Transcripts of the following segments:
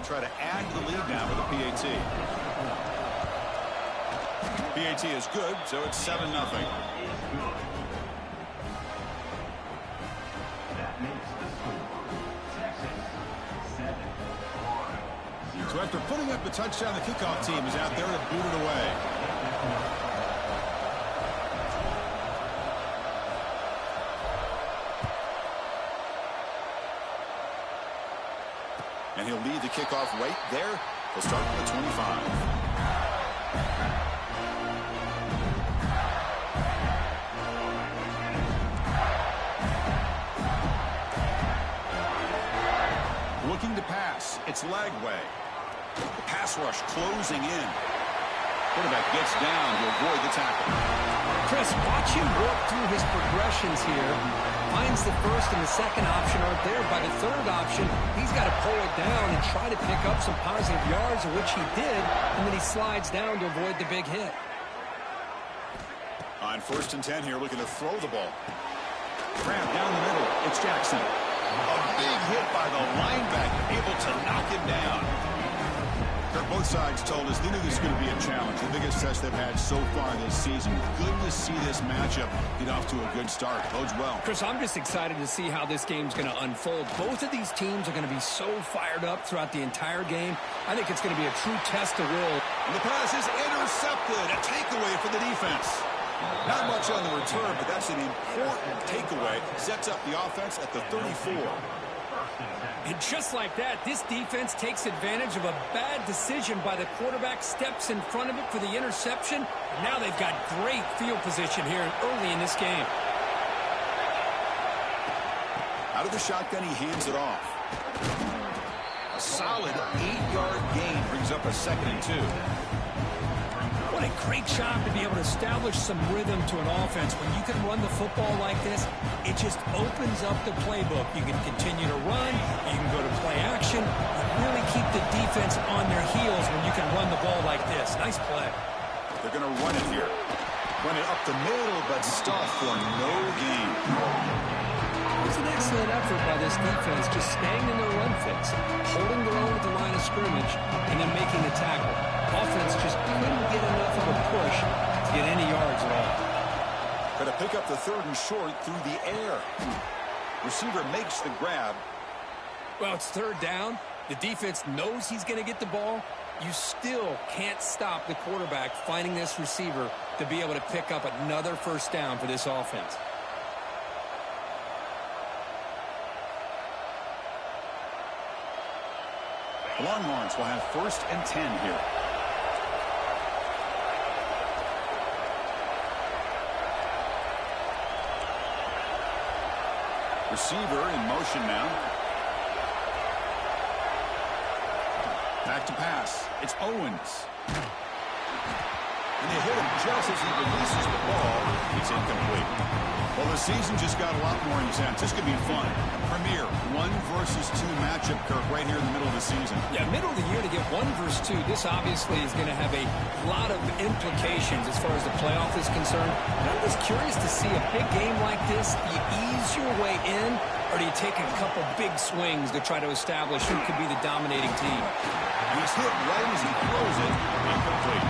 try to add to the lead now with a PAT. PAT is good, so it's 7-0. So after putting up the touchdown, the kickoff team is out there to boot it away. And he'll lead the kickoff right there. He'll start from the 25. Looking to pass. It's Lagway. The pass rush closing in. Quarterback gets down to avoid the tackle. Chris, watch him work through his progressions here. Finds the first and the second option aren't there. By the third option, he's got to pull it down and try to pick up some positive yards, of which he did, and then he slides down to avoid the big hit. On 1st and 10 here, looking to throw the ball. Grab down the middle. It's Jackson. A big hit by the linebacker, able to knock him down. Both sides told us they knew this was going to be a challenge, the biggest test they've had so far this season. Good to see this matchup get off to a good start. Bodes well. Chris, I'm just excited to see how this game's going to unfold. Both of these teams are going to be so fired up throughout the entire game. I think it's going to be a true test of will. And the pass is intercepted. A takeaway for the defense. Not much on the return, but that's an important takeaway. Sets up the offense at the 34. And just like that, this defense takes advantage of a bad decision by the quarterback, steps in front of it for the interception. Now they've got great field position here early in this game. Out of the shotgun, he hands it off. A solid 8-yard gain brings up a 2nd and 2. What a great job to be able to establish some rhythm to an offense. When you can run the football like this, it just opens up the playbook. You can continue to run. You can go to play action. You really keep the defense on their heels when you can run the ball like this. Nice play. They're going to run it here. Run it up the middle, but stop for no gain. It was an excellent effort by this defense, just staying in their run fits, holding their own at the line of scrimmage, and then making the tackle. Offense just couldn't get enough of a push to get any yards at all. Going to pick up the 3rd and short through the air. Receiver makes the grab. Well, it's 3rd down. The defense knows he's going to get the ball. You still can't stop the quarterback finding this receiver to be able to pick up another 1st down for this offense. Longhorns will have 1st and 10 here. Receiver in motion now. Back to pass. It's Owens. And they hit him just as he releases the ball. It's incomplete. Well, the season just got a lot more intense. This could be fun. A premier 1 versus 2 matchup, Kirk, right here in the middle of the season. Yeah, middle of the year to get 1 versus 2. This obviously is going to have a lot of implications as far as the playoff is concerned. And I'm just curious to see a big game like this. Do you ease your way in, or do you take a couple big swings to try to establish who could be the dominating team? He's hit right as he throws it. Incomplete.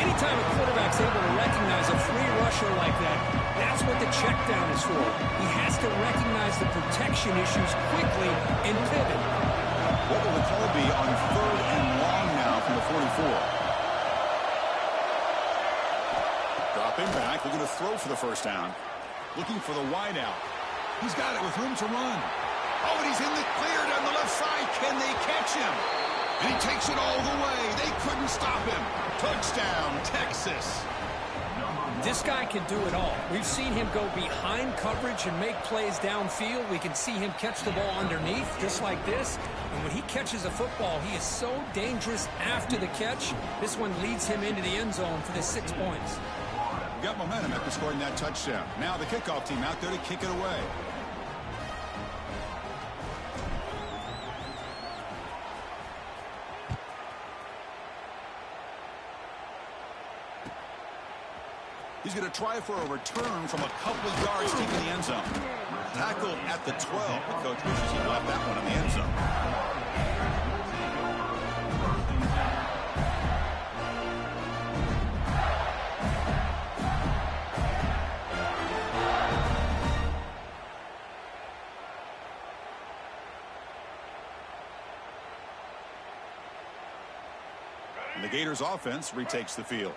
Anytime a quarterback's able to recognize a free rusher like that, that's what the check down is for. He has to recognize the protection issues quickly and pivot. What will the call be on 3rd and long now from the 44? Dropping back, looking to throw for the 1st down. Looking for the wide out. He's got it with room to run. Oh, and he's in the clear down the left side. Can they catch him? And he takes it all the way. They couldn't stop him. Touchdown, Texas. This guy can do it all. We've seen him go behind coverage and make plays downfield. We can see him catch the ball underneath, just like this. And when he catches a football, he is so dangerous after the catch. This one leads him into the end zone for the 6 points. Got momentum after scoring that touchdown. Now the kickoff team out there to kick it away. He's going to try for a return from a couple of yards deep in the end zone. Tackled at the 12. The coach wishes he left that one in the end zone. And the Gators offense retakes the field.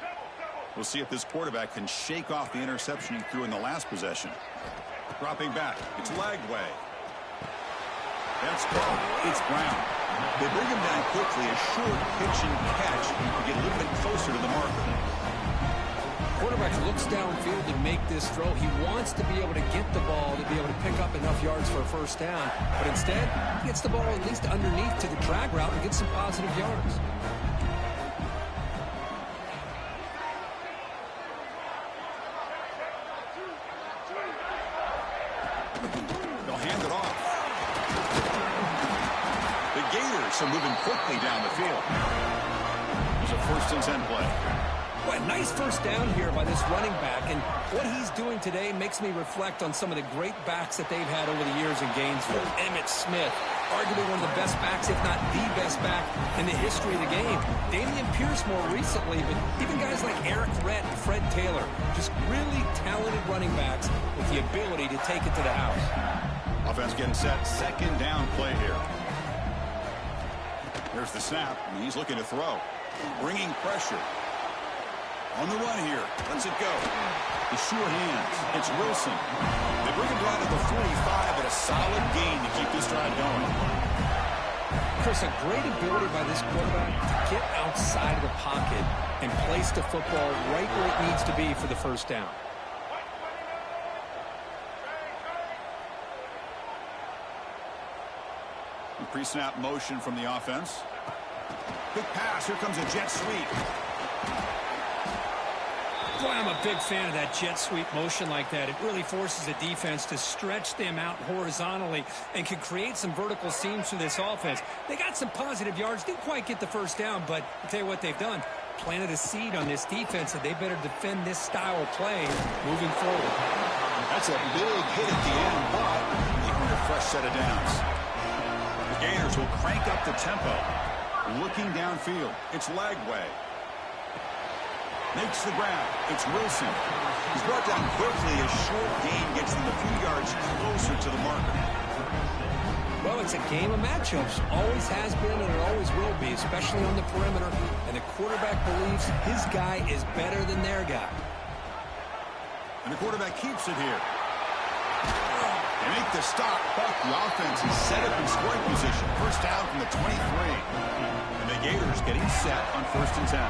We'll see if this quarterback can shake off the interception he threw in the last possession. Dropping back. It's Lagway. That's caught. It's Brown. They bring him down quickly. A short pitch and catch to get a little bit closer to the marker. Quarterback looks downfield to make this throw. He wants to be able to get the ball to be able to pick up enough yards for a first down. But instead, he gets the ball at least underneath to the drag route and gets some positive yards. They'll hand it off. The Gators are moving quickly down the field. There's a 1st and 10 play. Boy, nice first down here by this running back, and what he's doing today makes me reflect on some of the great backs that they've had over the years in Gainesville. Emmitt Smith, arguably one of the best backs, if not the best back in the history of the game. Dameon Pierce more recently, but even guys like Eric Rhett and Fred Taylor, just really talented running backs with the ability to take it to the house. Offense getting set. 2nd down play here. There's the snap, and he's looking to throw. Bringing pressure. On the run here. Lets it go. The sure hands. It's Wilson. They bring him down to the 45, but a solid gain to keep this drive going. Chris, a great ability by this quarterback to get outside of the pocket and place the football right where it needs to be for the first down. Pre-snap motion from the offense. Big pass. Here comes a jet sweep. Boy, I'm a big fan of that jet sweep motion like that. It really forces a defense to stretch them out horizontally and can create some vertical seams for this offense. They got some positive yards. Didn't quite get the first down, but I'll tell you what they've done. Planted a seed on this defense that they better defend this style of play moving forward. That's a big hit at the end, but even a fresh set of downs. The Gators will crank up the tempo. Looking downfield. It's Lagway. Makes the grab. It's Wilson. He's brought down quickly. A short gain gets them a few yards closer to the marker. Well, it's a game of matchups. Always has been and it always will be, especially on the perimeter. And the quarterback believes his guy is better than their guy. And the quarterback keeps it here. They make the stop, but the offense is set up in scoring position. First down from the 23. And the Gators getting set on 1st and 10.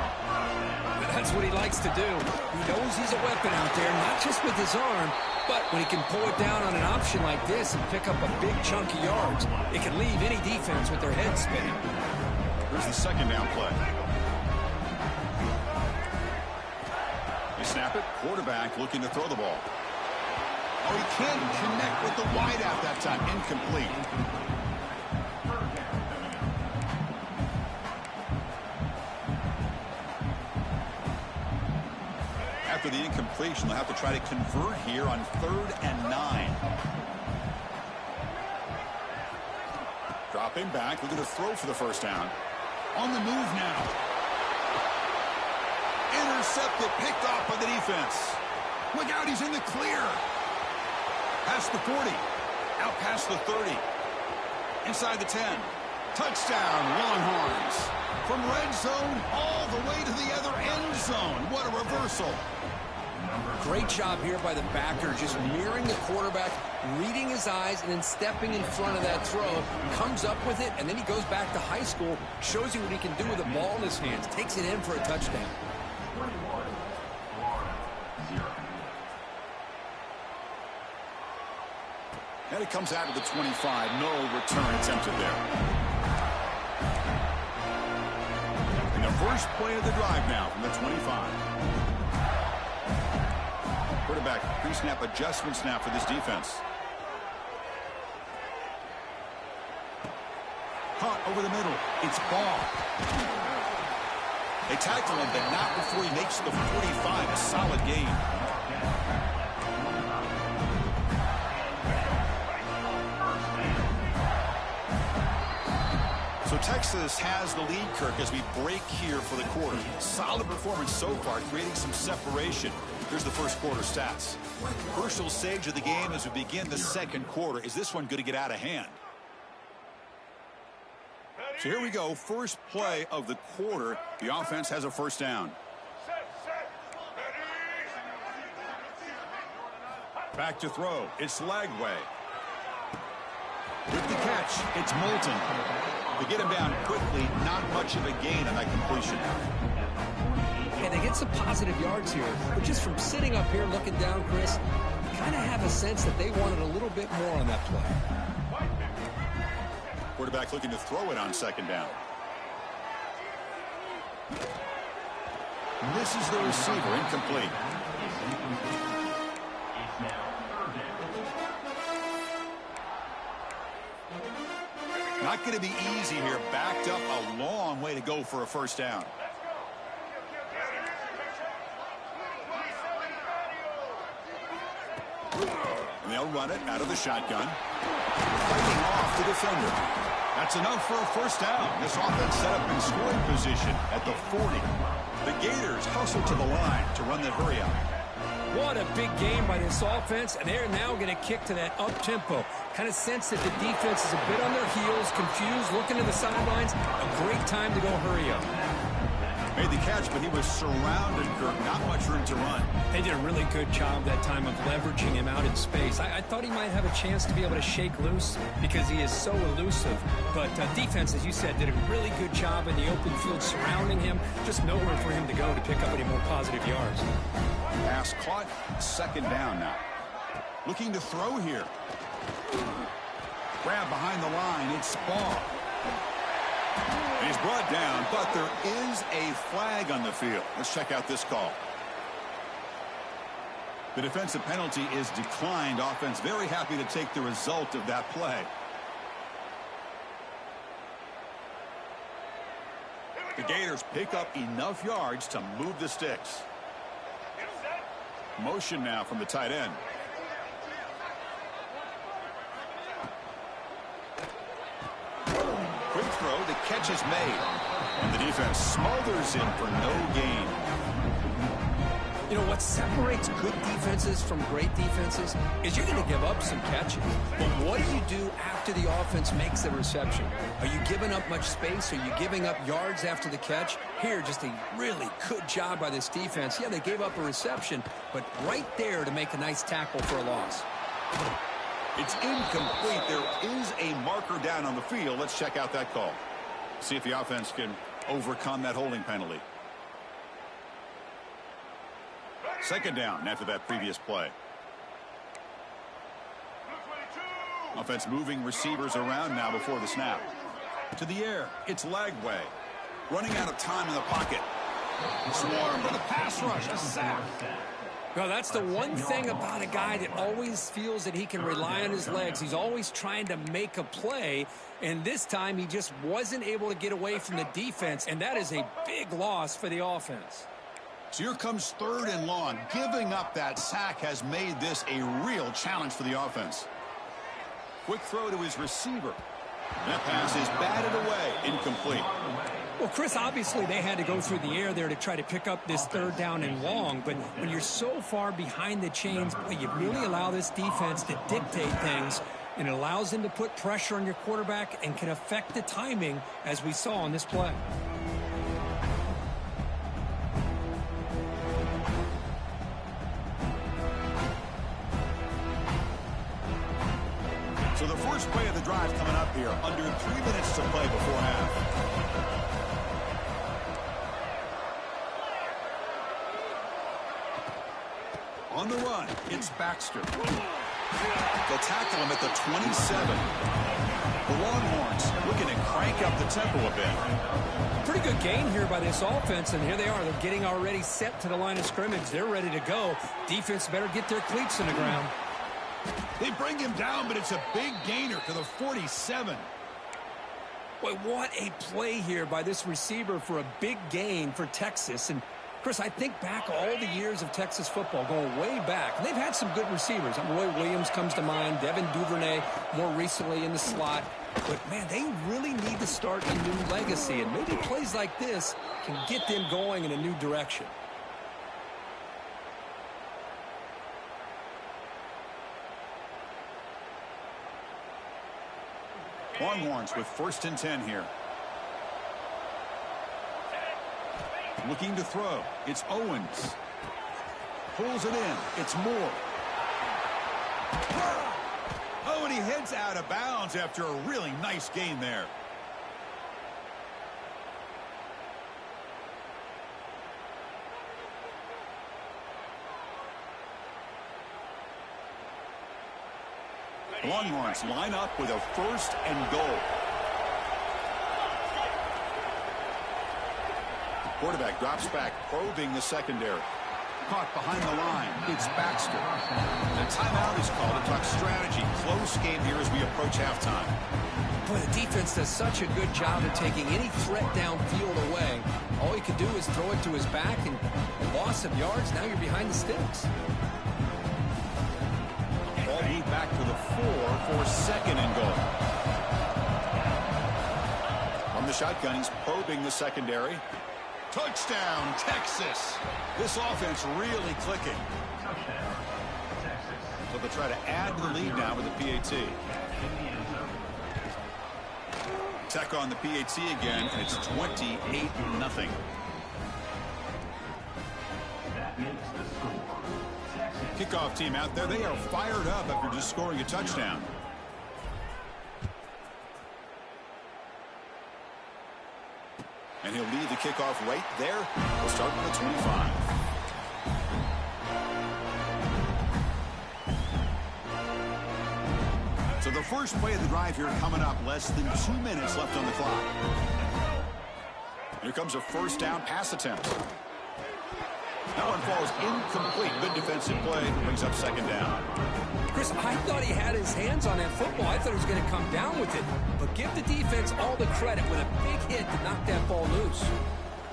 That's what he likes to do. He knows he's a weapon out there, not just with his arm, but when he can pull it down on an option like this and pick up a big chunk of yards, it can leave any defense with their head spinning. Here's the 2nd down play. They snap it. Quarterback looking to throw the ball. Oh, he can't connect with the wideout that time. Incomplete. After the incompletion, they'll have to try to convert here on 3rd and 9. Dropping back, looking to throw for the first down. On the move now. Intercepted, picked off by the defense. Look out, he's in the clear. Past the 40. Out past the 30. Inside the 10. Touchdown, Longhorns. From red zone all the way to the other end zone. What a reversal. Great job here by the backer, just mirroring the quarterback, reading his eyes, and then stepping in front of that throw. Comes up with it, and then he goes back to high school, shows you what he can do with the ball in his hands, takes it in for a touchdown. And it comes out to the 25. No return attempted there. And the first play of the drive now from the 25. Quarterback pre-snap adjustment snap for this defense. Caught over the middle. It's Ball. They tackle him, but not before he makes the 45. A solid gain. So Texas has the lead, Kirk, as we break here for the quarter. Solid performance so far, creating some separation. Here's the first quarter stats. Crucial stage of the game as we begin the second quarter. Is this one going to get out of hand? So here we go. First play of the quarter. The offense has a first down. Back to throw. It's Lagway. With the catch, it's Moulton. They get him down quickly. Not much of a gain on that completion. Hey, they get some positive yards here, but just from sitting up here looking down, Chris, you kind of have a sense that they wanted a little bit more on that play. Quarterback looking to throw it on second down. Misses the receiver, incomplete. Not going to be easy here. Backed up a long way to go for a first down. And they'll run it out of the shotgun. Fighting off the defender. That's enough for a first down. This offense set up in scoring position at the 40. The Gators hustle to the line to run the hurry up. What a big game by this offense, and they're now going to kick to that up-tempo. Kind of sense that the defense is a bit on their heels, confused, looking to the sidelines. A great time to go hurry up. Made the catch, but he was surrounded, Kirk. Not much room to run. They did a really good job that time of leveraging him out in space. I thought he might have a chance to be able to shake loose because he is so elusive. But defense, as you said, did a really good job in the open field surrounding him. Just nowhere for him to go to pick up any more positive yards. Pass caught. Second down now. Looking to throw here. Grab behind the line. It's Ball. He's brought down, but there is a flag on the field. Let's check out this call. The defensive penalty is declined. Offense very happy to take the result of that play. The Gators pick up enough yards to move the sticks. Motion now from the tight end. Quick throw, the catch is made. And the defense smothers him for no gain. You know, what separates good defenses from great defenses is you're going to give up some catches. But what do you do after the offense makes the reception? Are you giving up much space? Are you giving up yards after the catch? Here, just a really good job by this defense. Yeah, they gave up a reception, but right there to make a nice tackle for a loss. It's incomplete. There is a marker down on the field. Let's check out that call. See if the offense can overcome that holding penalty. Second down after that previous play. Offense moving receivers around now before the snap. To the air, it's Lagway. Running out of time in the pocket. Swarm for the pass rush, a sack. Well, that's the one thing about a guy that always feels that he can rely on his legs. He's always trying to make a play, and this time he just wasn't able to get away from the defense, and that is a big loss for the offense. So here comes third and long. Giving up that sack has made this a real challenge for the offense. Quick throw to his receiver. That pass is batted away, incomplete. Well, Chris, obviously they had to go through the air there to try to pick up this third down and long, but when you're so far behind the chains, boy, you really allow this defense to dictate things, and it allows them to put pressure on your quarterback and can affect the timing, as we saw on this play. So the first play of the drive coming up here, under 3 minutes to play before half. On the run, it's Baxter. They'll tackle him at the 27. The Longhorns looking to crank up the tempo a bit. Pretty good gain here by this offense, and here they are. They're getting already set to the line of scrimmage. They're ready to go. Defense better get their cleats in the ground. They bring him down, but it's a big gainer to the 47. Boy, what a play here by this receiver for a big gain for Texas. And Chris, I think back all the years of Texas football, going way back, and they've had some good receivers. Roy Williams comes to mind, Devin Duvernay more recently in the slot. But, man, they really need to start a new legacy, and maybe plays like this can get them going in a new direction. Longhorns with 1st and 10 here. Looking to throw. It's Owens. Pulls it in. It's Moore. Oh, and he heads out of bounds after a really nice gain there. Longhorns line up with a 1st and goal. Quarterback drops back, probing the secondary. Caught behind the line. It's Baxter. The timeout is called to talk strategy. Close game here as we approach halftime. Boy, the defense does such a good job of taking any threat downfield away. All he could do is throw it to his back and loss of yards. Now you're behind the sticks. Ball moved back to the 4 for 2nd and goal. From the shotgun, he's probing the secondary. Touchdown, Texas. This offense really clicking. So they'll try to add to the lead now with the PAT. Tech on the PAT again, and it's 28-0. Kickoff team out there. They are fired up after just scoring a touchdown. And he'll lead the kickoff right there. We'll start with the 25. So the first play of the drive here coming up. Less than 2 minutes left on the clock. Here comes a 1st down pass attempt. That one falls incomplete. Good defensive play. Brings up 2nd down. Chris, I thought he had his hands on that football. I thought he was going to come down with it. But give the defense all the credit with a big hit to knock that ball loose.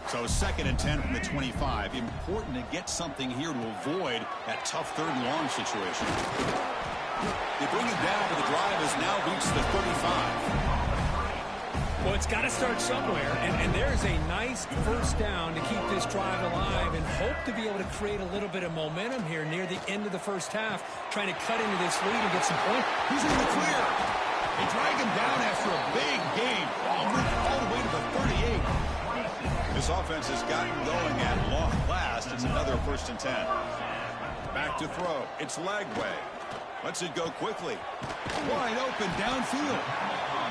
So 2nd and 10 from the 25. Important to get something here to avoid that tough 3rd and long situation. They bring it down, but the drive has now reached the 35. Well, it's got to start somewhere, and there's a nice 1st down to keep this drive alive and hope to be able to create a little bit of momentum here near the end of the 1st half, trying to cut into this lead and get some points. He's in the clear. They drag him down after a big game. All the way to the 38. This offense has gotten going at long last. It's another 1st and 10. Back to throw. It's Lagway. Lets it go quickly. Wide open downfield.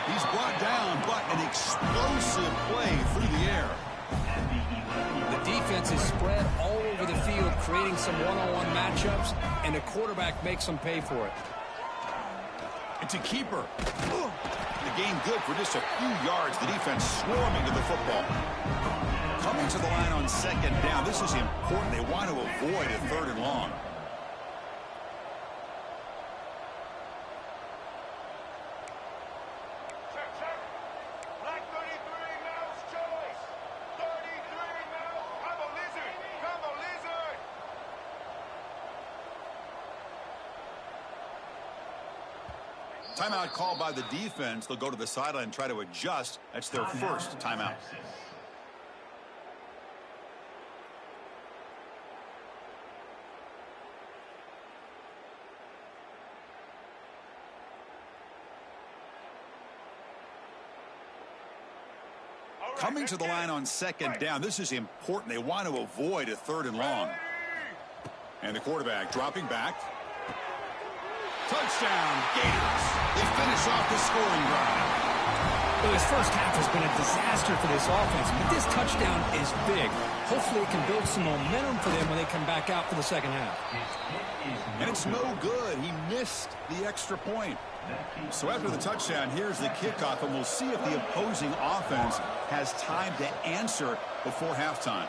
He's brought down, but an explosive play through the air. The defense is spread all over the field, creating some one-on-one matchups, and the quarterback makes them pay for it. It's a keeper. The gain good for just a few yards. The defense swarming to the football. Coming to the line on 2nd down. This is important. They want to avoid a 3rd and long. Timeout called by the defense. They'll go to the sideline and try to adjust. That's their 1st timeout. Coming to the line on 2nd down. This is important. They want to avoid a 3rd and long. And the quarterback dropping back. Touchdown, Gators. They finish off the scoring drive. Well, this 1st half has been a disaster for this offense, but this touchdown is big. Hopefully it can build some momentum for them when they come back out for the 2nd half. And it's no good. He missed the extra point. So after the touchdown, here's the kickoff, and we'll see if the opposing offense has time to answer before halftime.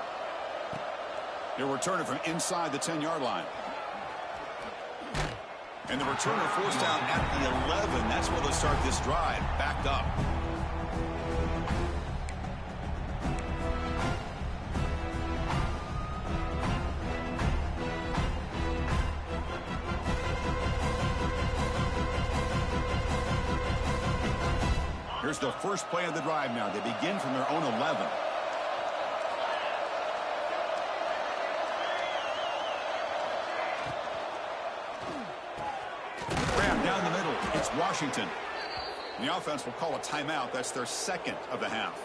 They'll return it from inside the 10-yard line. And the returner forced out at the 11. That's where they'll start this drive. Back up. Here's the first play of the drive now. They begin from their own 11. Down the middle, it's Washington. The offense will call a timeout. That's their second of the half.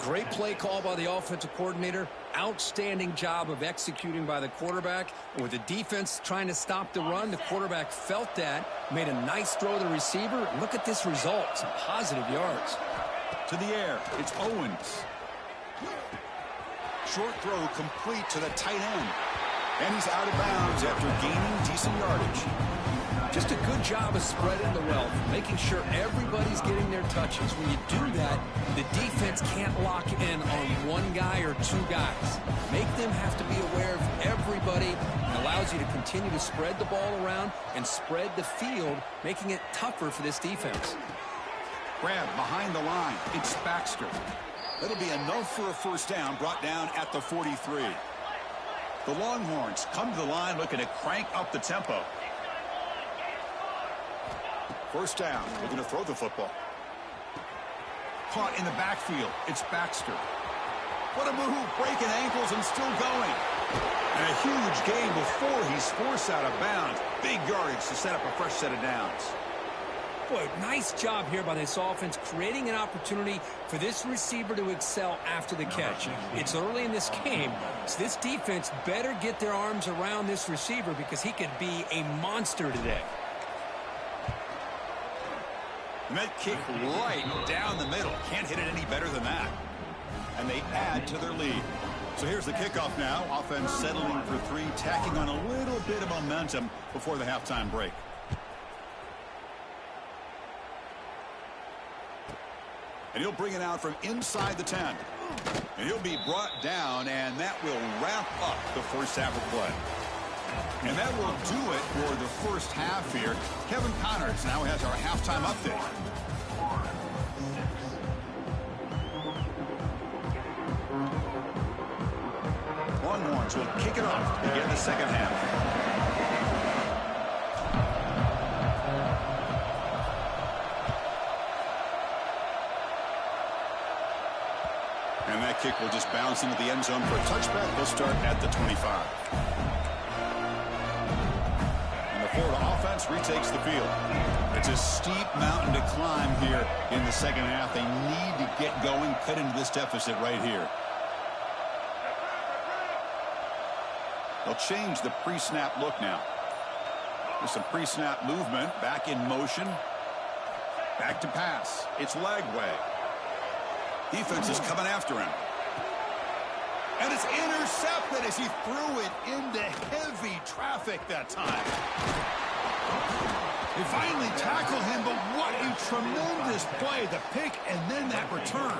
Great play call by the offensive coordinator. Outstanding job of executing by the quarterback. And with the defense trying to stop the run, the quarterback felt that, made a nice throw to the receiver. Look at this result. Some positive yards. To the air. It's Owens. Short throw complete to the tight end. And he's out of bounds after gaining decent yardage. Just a good job of spreading the wealth, making sure everybody's getting their touches. When you do that, the defense can't lock in on one guy or two guys. Make them have to be aware of everybody. It allows you to continue to spread the ball around and spread the field, making it tougher for this defense. Grab behind the line. It's Baxter. That'll be enough for a first down, brought down at the 43. The Longhorns come to the line looking to crank up the tempo. First down, looking to throw the football. Caught in the backfield. It's Baxter. What a move, breaking ankles and still going. And a huge gain before he's forced out of bounds. Big yardage to set up a fresh set of downs. Boy, nice job here by this offense, creating an opportunity for this receiver to excel after the catch. It's early in this game, so this defense better get their arms around this receiver because he could be a monster today. And that kick right down the middle. Can't hit it any better than that. And they add to their lead. So here's the kickoff now. Offense settling for three, tacking on a little bit of momentum before the halftime break. And he'll bring it out from inside the 10. And he'll be brought down, and that will wrap up the first half of play. And that will do it for the first half here. Kevin Connors now has our halftime update. Longhorns will kick it off to begin the second half. And that kick will just bounce into the end zone for a touchback. They'll start at the 25. Florida offense retakes the field. It's a steep mountain to climb here in the second half. They need to get going, cut into this deficit right here. They'll change the pre-snap look now. There's some pre-snap movement, back in motion. Back to pass. It's Lagway. Defense is coming after him. And it's intercepted as he threw it into heavy traffic that time. They finally tackle him, but what a tremendous play. The pick and then that return.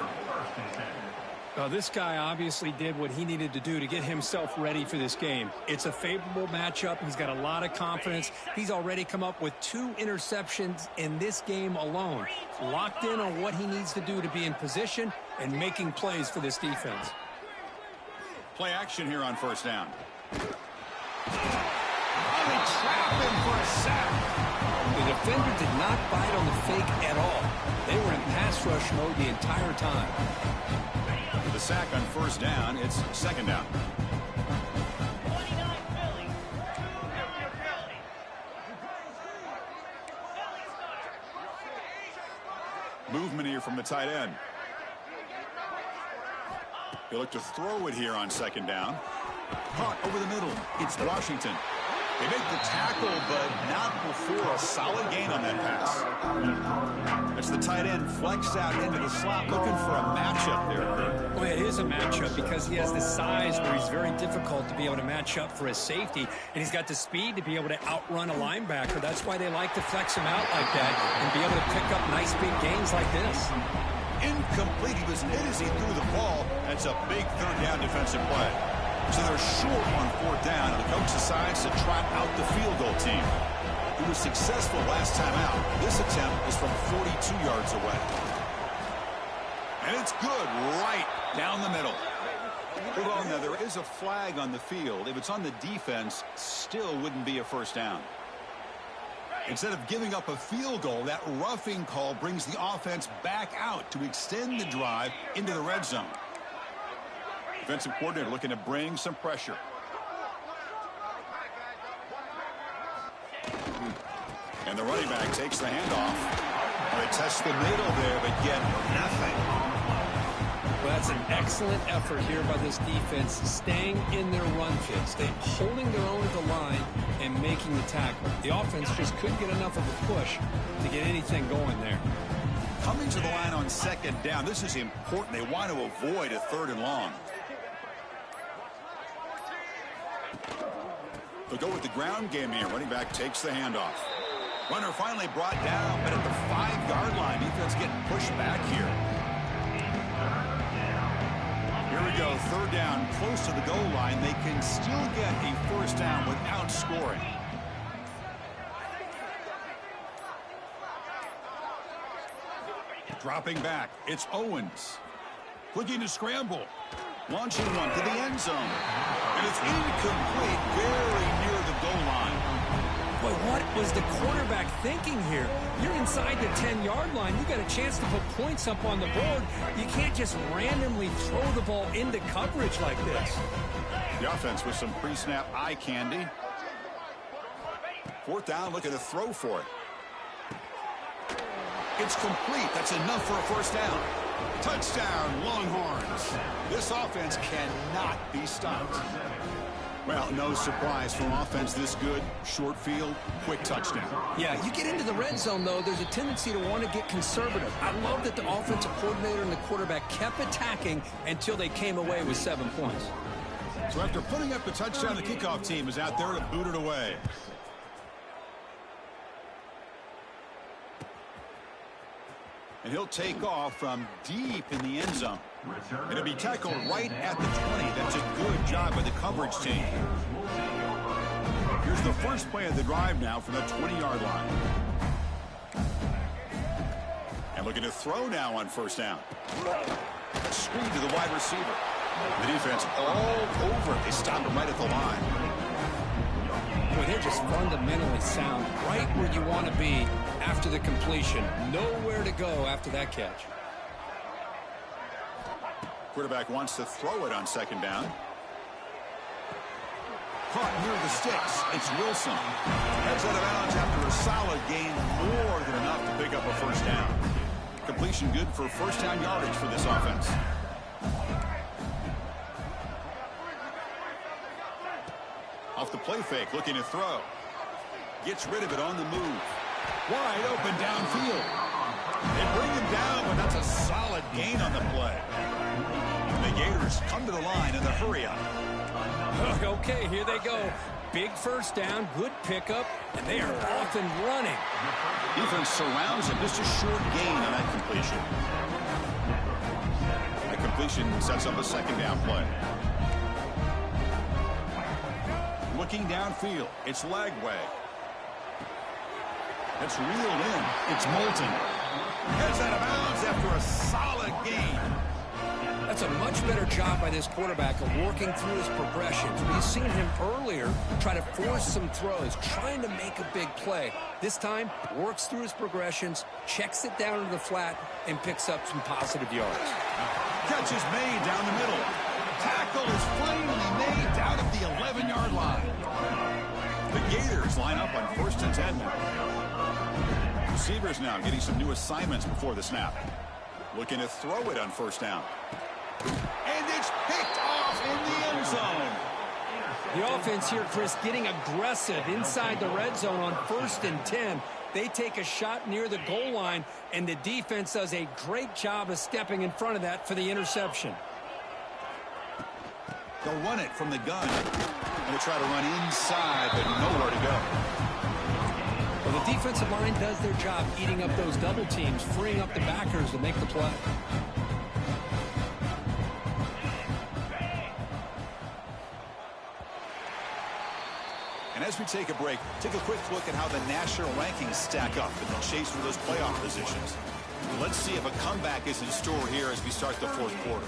This guy obviously did what he needed to do to get himself ready for this game. It's a favorable matchup. He's got a lot of confidence. He's already come up with 2 interceptions in this game alone. Locked in on what he needs to do to be in position and making plays for this defense. Play action here on first down. Oh, they trap him for a sack. The defender did not bite on the fake at all. They were in pass rush mode the entire time. For the sack on first down, it's second down. Movement here from the tight end. He'll look to throw it here on second down. Caught over the middle. It's Washington. They make the tackle, but not before a solid gain on that pass. That's the tight end flexed out into the slot, looking for a matchup there. Well, it is a matchup because he has the size where he's very difficult to be able to match up for his safety, and he's got the speed to be able to outrun a linebacker. That's why they like to flex him out like that and be able to pick up nice big gains like this. Incomplete. He was hit as he threw the ball. That's a big third down defensive play. So they're short on fourth down, and the coach decides to trot out the field goal team. He was successful last time out. This attempt is from 42 yards away. And it's good right down the middle. Hold on now, there is a flag on the field. If it's on the defense, still wouldn't be a first down. Instead of giving up a field goal, that roughing call brings the offense back out to extend the drive into the red zone. Defensive coordinator looking to bring some pressure. And the running back takes the handoff. They test the middle there, but get nothing. Well, that's an excellent effort here by this defense, staying in their run fit, holding their own at the line and making the tackle. The offense just couldn't get enough of a push to get anything going there. Coming to the line on second down, this is important. They want to avoid a 3rd and long. They'll go with the ground game here. Running back takes the handoff. Runner finally brought down, but at the 5-yard line, defense getting pushed back here. Here we go, 3rd down, close to the goal line. They can still get a 1st down without scoring. Dropping back, it's Owens. Looking to scramble. Launching one to the end zone. And it's incomplete, very near the goal line. Boy, what was the quarterback thinking here? You're inside the 10-yard line. You got a chance to put points up on the board. You can't just randomly throw the ball into coverage like this. The offense with some pre-snap eye candy. 4th down, looking to throw for it. It's complete. That's enough for a 1st down. Touchdown, Longhorns. This offense cannot be stopped. Well, no surprise from offense this good. Short field, quick touchdown. Yeah, you get into the red zone, though, there's a tendency to want to get conservative. I love that the offensive coordinator and the quarterback kept attacking until they came away with 7 points. So after putting up the touchdown, the kickoff team is out there to boot it away. And he'll take off from deep in the end zone. It'll be tackled right at the 20. That's a good job by the coverage team. Here's the first play of the drive now from the 20-yard line. And looking to throw now on 1st down. A screen to the wide receiver. The defense all over it. They stop him right at the line. Boy, they're just fundamentally sound, right where you want to be after the completion. Nowhere to go after that catch. Quarterback wants to throw it on 2nd down. Caught near the sticks. It's Wilson. Heads out of bounds after a solid gain, more than enough to pick up a 1st down. Completion good for 1st down yardage for this offense. Off the play fake, looking to throw. Gets rid of it on the move. Wide open downfield. They bring him down, but that's a solid gain on the play. The Gators come to the line in the hurry up. Okay, here they go. Big 1st down, good pickup, and they are off and running. Defense surrounds him. Just a short gain on that completion. That completion sets up a 2nd down play. Looking downfield, it's Lagway. It's reeled in. It's Moulton. Heads out of bounds after a solid gain. That's a much better job by this quarterback of working through his progressions. We've seen him earlier try to force some throws, trying to make a big play. This time, works through his progressions, checks it down to the flat, and picks up some positive yards. Catch is made down the middle. Tackle is finally made down at the 11-yard line. The Gators line up on 1st and 10 now. Receivers now getting some new assignments before the snap. Looking to throw it on 1st down. And it's picked off in the end zone. The offense here, Chris, getting aggressive inside the red zone on 1st and 10. They take a shot near the goal line, and the defense does a great job of stepping in front of that for the interception. They'll run it from the gun. They'll try to run inside, but nowhere to go. Well, the defensive line does their job eating up those double teams, freeing up the backers to make the play. And as we take a break, take a quick look at how the national rankings stack up in the chase for those playoff positions. Let's see if a comeback is in store here as we start the 4th quarter.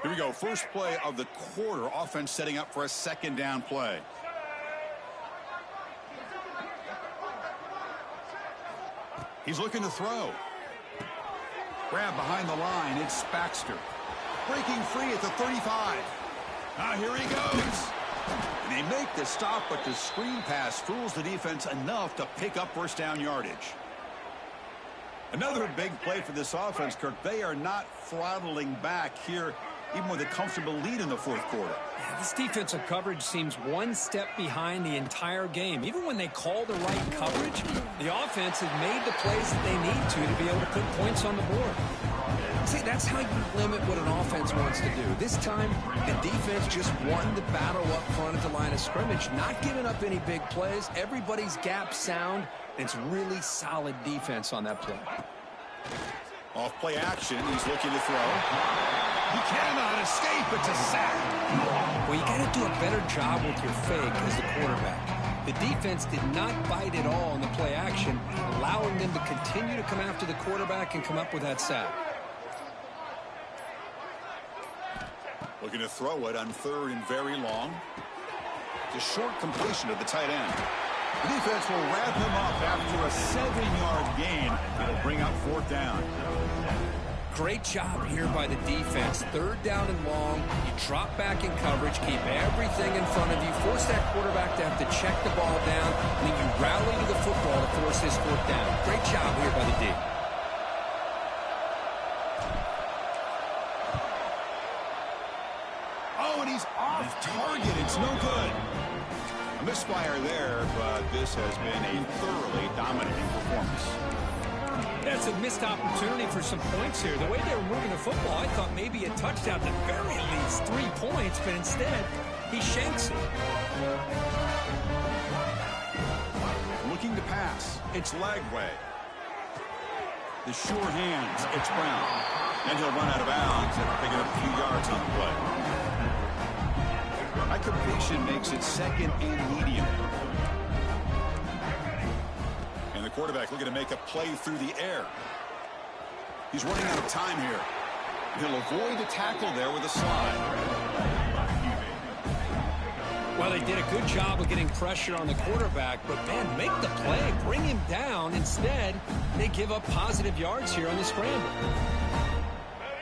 Here we go. First play of the quarter. Offense setting up for a 2nd down play. He's looking to throw. Grab behind the line. It's Baxter. Breaking free at the 35. Now here he goes. They make the stop, but the screen pass fools the defense enough to pick up first down yardage. Another big play for this offense, Kirk. They are not throttling back here, even with a comfortable lead in the fourth quarter. Yeah, this defensive coverage seems one step behind the entire game. Even when they call the right coverage, the offense has made the plays that they need to be able to put points on the board. See, that's how you limit what an offense wants to do. This time, the defense just won the battle up front at the line of scrimmage, not giving up any big plays. Everybody's gap sound, and it's really solid defense on that play. Off play action, he's looking to throw. He cannot escape. It's a sack. Well, you got to do a better job with your fake as the quarterback. The defense did not bite at all in the play action, allowing them to continue to come after the quarterback and come up with that sack. Looking to throw it on third and very long. It's a short completion to the tight end. The defense will wrap him up after a 7-yard gain. It'll bring up fourth down. Great job here by the defense. Third down and long. You drop back in coverage, keep everything in front of you, force that quarterback to have to check the ball down, and then you rally to the football to force this fourth down. Great job here by the D. Oh, and he's off target. It's no good. A misfire there, but this has been a thoroughly dominating performance. That's a missed opportunity for some points here. The way they were moving the football, I thought maybe a touchdown, at the very least 3 points, but instead, he shanks it. Looking to pass. It's Lagway. The sure hands. It's Brown. And he'll run out of bounds after picking up a few yards on the play. High completion makes it second and medium. And the quarterback looking to make a play through the air. He's running out of time here. He'll avoid the tackle there with a slide. Well, they did a good job of getting pressure on the quarterback, but, man, make the play, bring him down. Instead, they give up positive yards here on the scramble.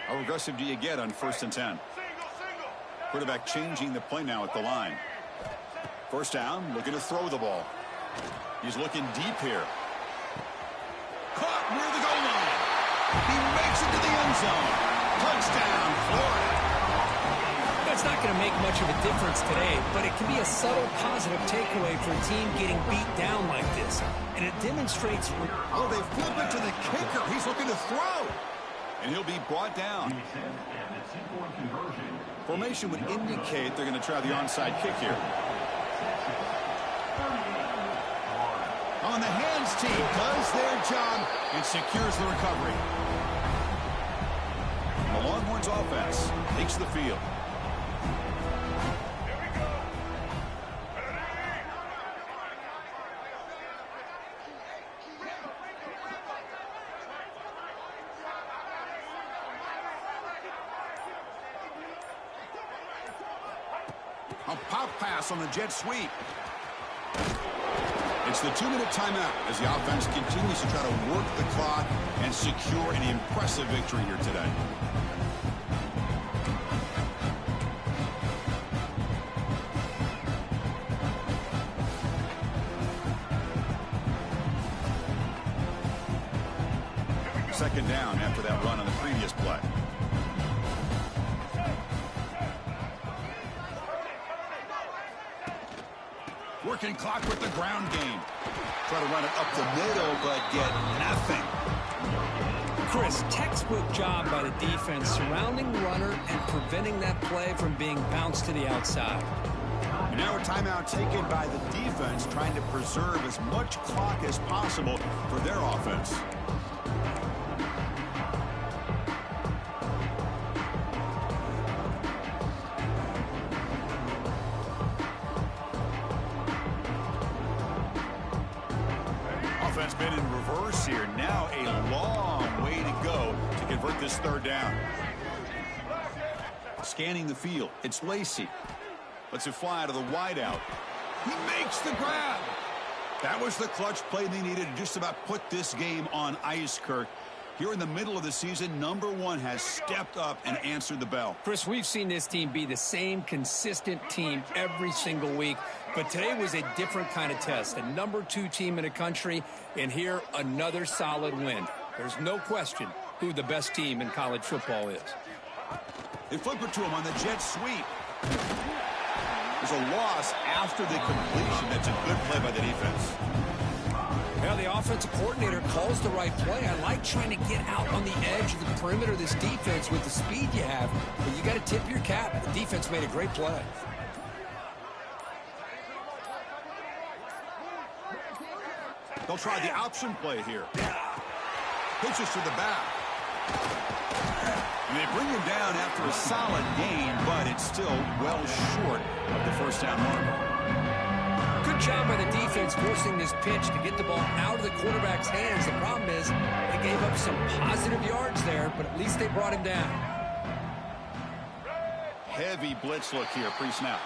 How aggressive do you get on 1st and 10? Quarterback changing the play now at the line. First down, looking to throw the ball. He's looking deep here. Caught near the goal line. He makes it to the end zone. Touchdown, Florida. That's not going to make much of a difference today, but it can be a subtle positive takeaway for a team getting beat down like this. And it demonstrates... Oh, they flip it to the kicker. He's looking to throw. And he'll be brought down. Formation would indicate they're going to try the onside kick here. On the hands team does their job and secures the recovery. And the Longhorns offense takes the field. A pop pass on the jet sweep. It's the 2-minute timeout as the offense continues to try to work the clock and secure an impressive victory here today. Second down after that run on the previous play. Working clock with the ground game. Try to run it up the middle, but get nothing. Chris, textbook job by the defense surrounding the runner and preventing that play from being bounced to the outside. And now a timeout taken by the defense, trying to preserve as much clock as possible for their offense. Offense been in reverse here. Now a long way to go to convert this third down. Scanning the field. It's Lacy. Lets it fly to the wideout. He makes the grab. That was the clutch play they needed to just about put this game on ice, Kirk. Here in the middle of the season, number 1 has stepped up and answered the bell. Chris, we've seen this team be the same consistent team every single week, but today was a different kind of test. A number 2 team in the country, and here another solid win. There's no question who the best team in college football is. They flip it to him on the jet sweep. There's a loss after the completion. That's a good play by the defense. Yeah, the offensive coordinator calls the right play. I like trying to get out on the edge of the perimeter of this defense with the speed you have, but you got to tip your cap. The defense made a great play. They'll try the option play here. Pitches to the back. And they bring him down after a solid gain, but it's still well short of the first down mark. Good job by the defense forcing this pitch to get the ball out of the quarterback's hands. The problem is they gave up some positive yards there, but at least they brought him down. Heavy blitz look here, pre-snap.